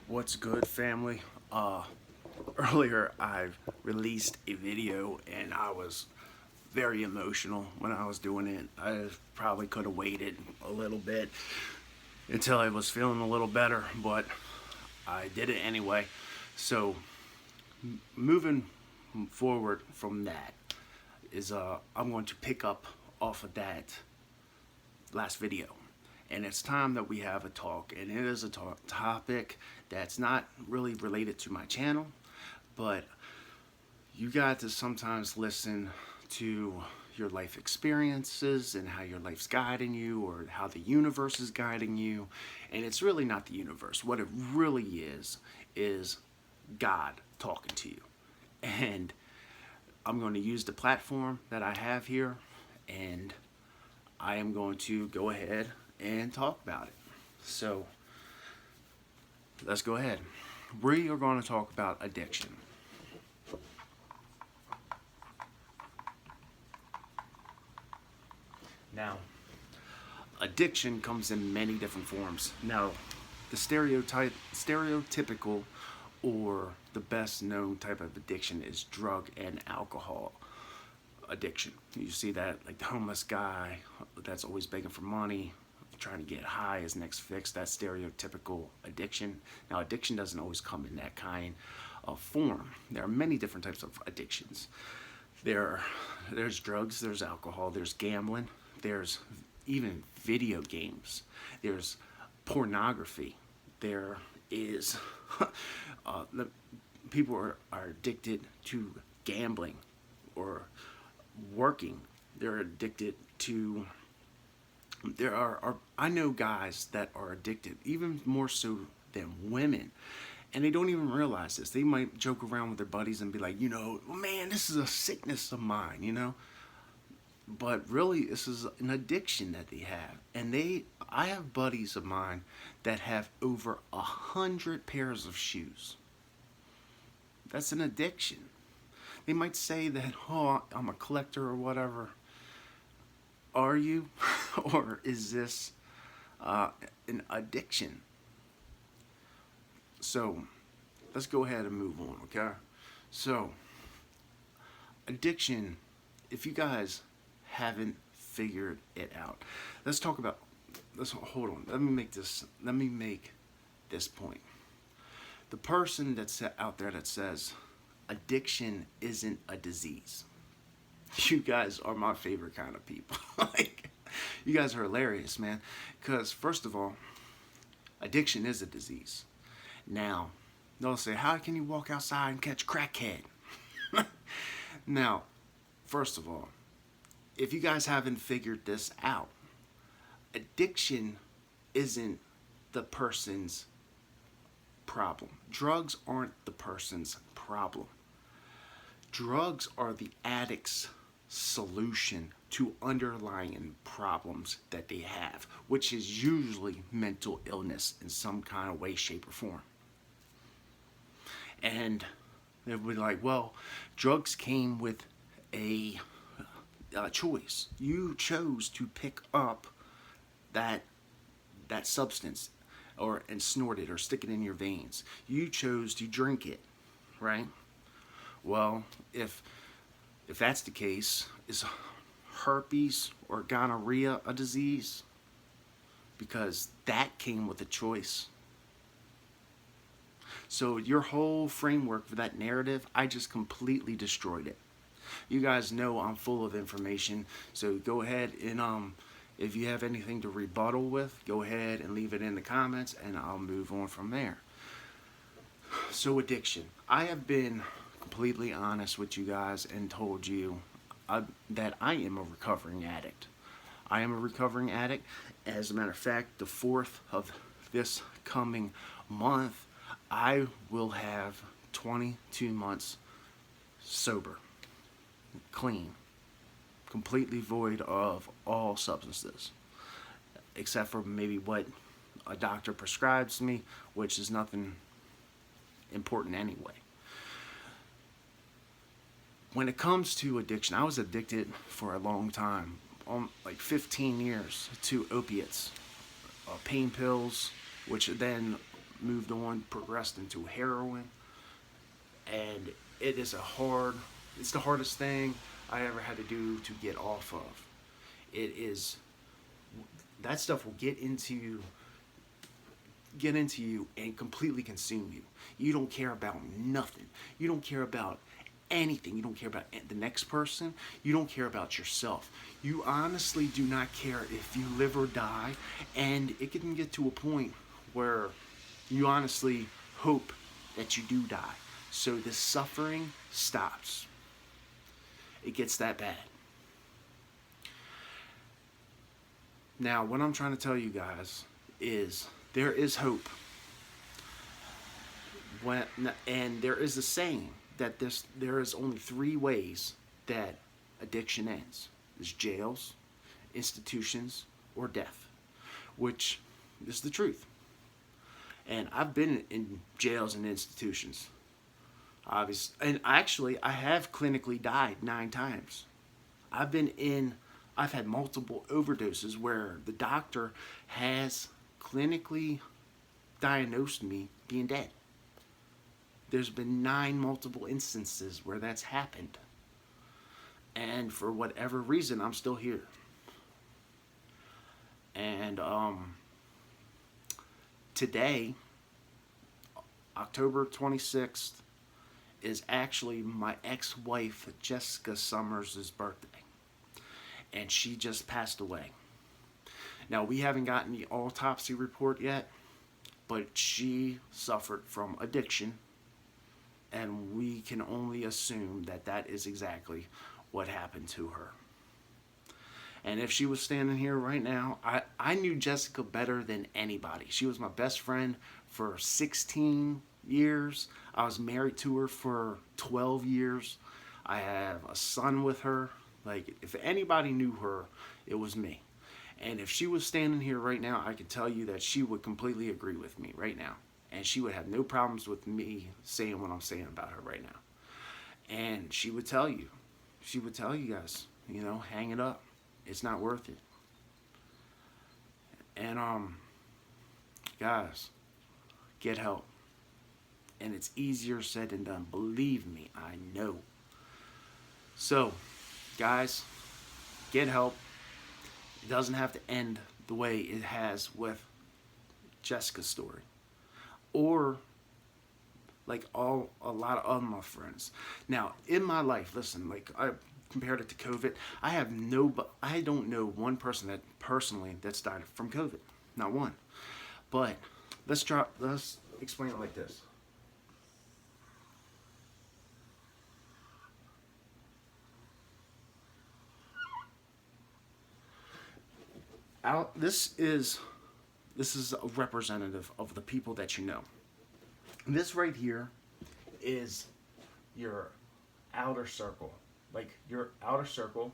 What's good, family? Earlier I released a video and I was very emotional when I was doing it. I probably could have waited a little bit until I was feeling a little better, but I did it anyway. So moving forward from that is I'm going to pick up off of that last video. And it's time that we have a talk, and it is a topic that's not really related to my channel, but you got to sometimes listen to your life experiences and how your life's guiding you, or how the universe is guiding you. And it's really not the universe. What it really is God talking to you. And I'm going to use the platform that I have here, and I am going to go ahead and talk about it. So let's go ahead. We are going to talk about addiction. Now, addiction comes in many different forms. Now, the stereotypical or the best known type of addiction is drug and alcohol addiction. You see that, like the homeless guy that's always begging for money, trying to get high, his next fix. That's stereotypical addiction. Now, addiction doesn't always come in that kind of form. There are many different types of addictions. There's drugs, there's alcohol, there's gambling, there's even video games, there's pornography, there is people are addicted to gambling or working. They're addicted to I know guys that are addicted even more so than women, and they don't even realize this. They might joke around with their buddies and be like, man, this is a sickness of mine, but really this is an addiction that they have. And I have buddies of mine that have over 100 pairs of shoes. That's an addiction. They might say that, oh, I'm a collector or whatever. Are you? Or is this an addiction? So let's go ahead and move on, okay? So addiction, if you guys haven't figured it out, hold on. Let me make this point. The person that's out there that says addiction isn't a disease, you guys are my favorite kind of people. Like, you guys are hilarious, man. Because first of all, addiction is a disease. Now, they'll say, how can you walk outside and catch crackhead? Now, first of all, if you guys haven't figured this out, addiction isn't the person's problem. Drugs aren't the person's problem. Drugs are the addict's solution to underlying problems that they have, which is usually mental illness in some kind of way, shape, or form. And they'll be like, well, drugs came with a choice. You chose to pick up that substance and snort it or stick it in your veins. You chose to drink it, right? Well, if that's the case, is herpes or gonorrhea a disease? Because that came with a choice. So your whole framework for that narrative, I just completely destroyed it. You guys know I'm full of information, so go ahead and if you have anything to rebuttal with, go ahead and leave it in the comments, and I'll move on from there. So addiction. I have been completely honest with you guys and told you that I am a recovering addict. I am a recovering addict. As a matter of fact, the 4th of this coming month, I will have 22 months sober, clean, completely void of all substances, except for maybe what a doctor prescribes me, which is nothing important anyway. When it comes to addiction, I was addicted for a long time, like 15 years, to opiates, pain pills, which then moved on, progressed into heroin, and it's the hardest thing I ever had to do to get off of. It is, that stuff will get into you and completely consume you. You don't care about nothing. You don't care about anything. You don't care about the next person. You don't care about yourself. You honestly do not care if you live or die, and it can get to a point where you honestly hope that you do die. So the suffering stops. It gets that bad. Now, what I'm trying to tell you guys is there is hope. And there is a saying that there is only 3 ways that addiction ends. It's jails, institutions, or death, which is the truth. And I've been in jails and institutions. Obviously, and actually, I have clinically died 9 times. I've had multiple overdoses where the doctor has clinically diagnosed me being dead. There's been 9 multiple instances where that's happened. And for whatever reason, I'm still here. And today, October 26th, is actually my ex-wife Jessica Summers' birthday. And she just passed away. Now, we haven't gotten the autopsy report yet, but she suffered from addiction, and we can only assume that that is exactly what happened to her. And if she was standing here right now, I knew Jessica better than anybody. She was my best friend for 16 years. I was married to her for 12 years. I have a son with her. Like, if anybody knew her, it was me. And if she was standing here right now, I can tell you that she would completely agree with me right now. And she would have no problems with me saying what I'm saying about her right now. And she would tell you guys, hang it up. It's not worth it. And, guys, get help. And it's easier said than done. Believe me, I know. So, guys, get help. It doesn't have to end the way it has with Jessica's story, or like a lot of other my friends. Now, in my life, listen, like I compared it to COVID, I don't know one person that's died from COVID, not one. But let's explain it like this. This is a representative of the people that you know. This right here is your outer circle. Like your outer circle,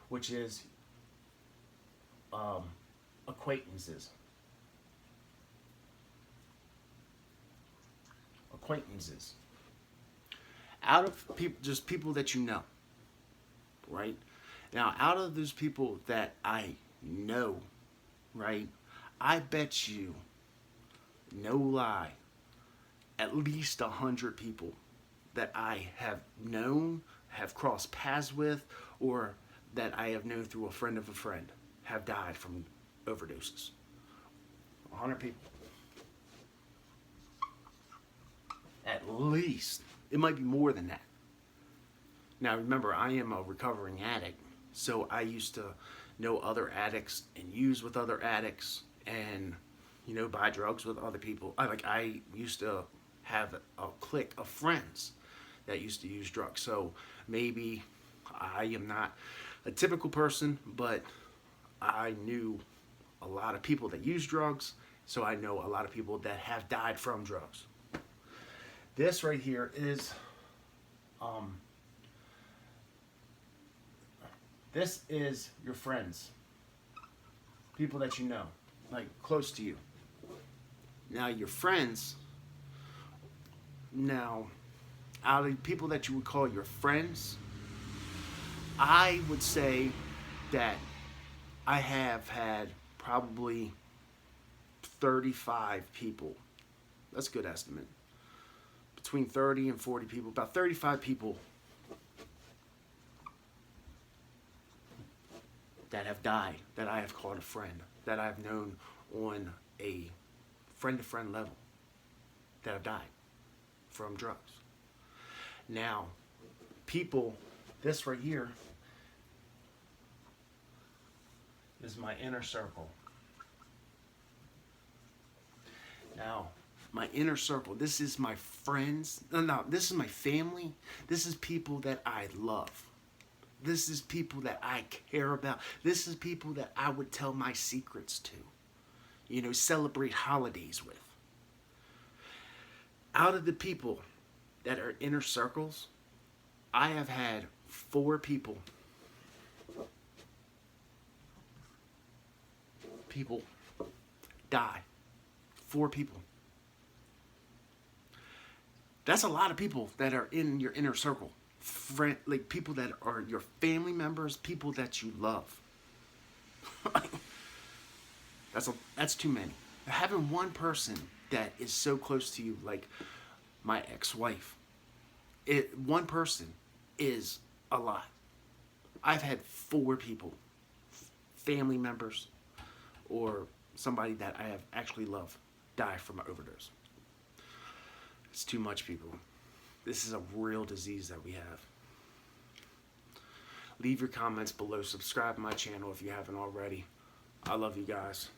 which is acquaintances. Out of people, just people that you know, right? Now, out of those people that I know, right, I bet you, no lie, at least 100 people that I have known, have crossed paths with, or that I have known through a friend of a friend have died from overdoses. 100 people. At least. It might be more than that. Now, remember, I am a recovering addict. So I used to know other addicts and use with other addicts and, buy drugs with other people. I used to have a clique of friends that used to use drugs. So maybe I am not a typical person, but I knew a lot of people that use drugs. So I know a lot of people that have died from drugs. This right here is, this is your friends, people that you know, like close to you. Now your friends, out of people that you would call your friends, I would say that I have had probably 35 people. That's a good estimate. Between 30 and 40 people, about 35 people that have died, that I have called a friend, that I've known on a friend-to-friend level, that have died from drugs. Now, people, this right here is my inner circle. Now, my inner circle, this is my friends. No, this is my family. This is people that I love. This is people that I care about. This is people that I would tell my secrets to. You know, celebrate holidays with. Out of the people that are inner circles, I have had 4 people die. 4 people. That's a lot of people that are in your inner circle. Like people that are your family members, people that you love. That's too many. Having one person that is so close to you, like my ex-wife, one person is a lot. I've had 4 people, family members, or somebody that I have actually loved, die from an overdose. It's too much, people. This is a real disease that we have. Leave your comments below. Subscribe to my channel if you haven't already. I love you guys.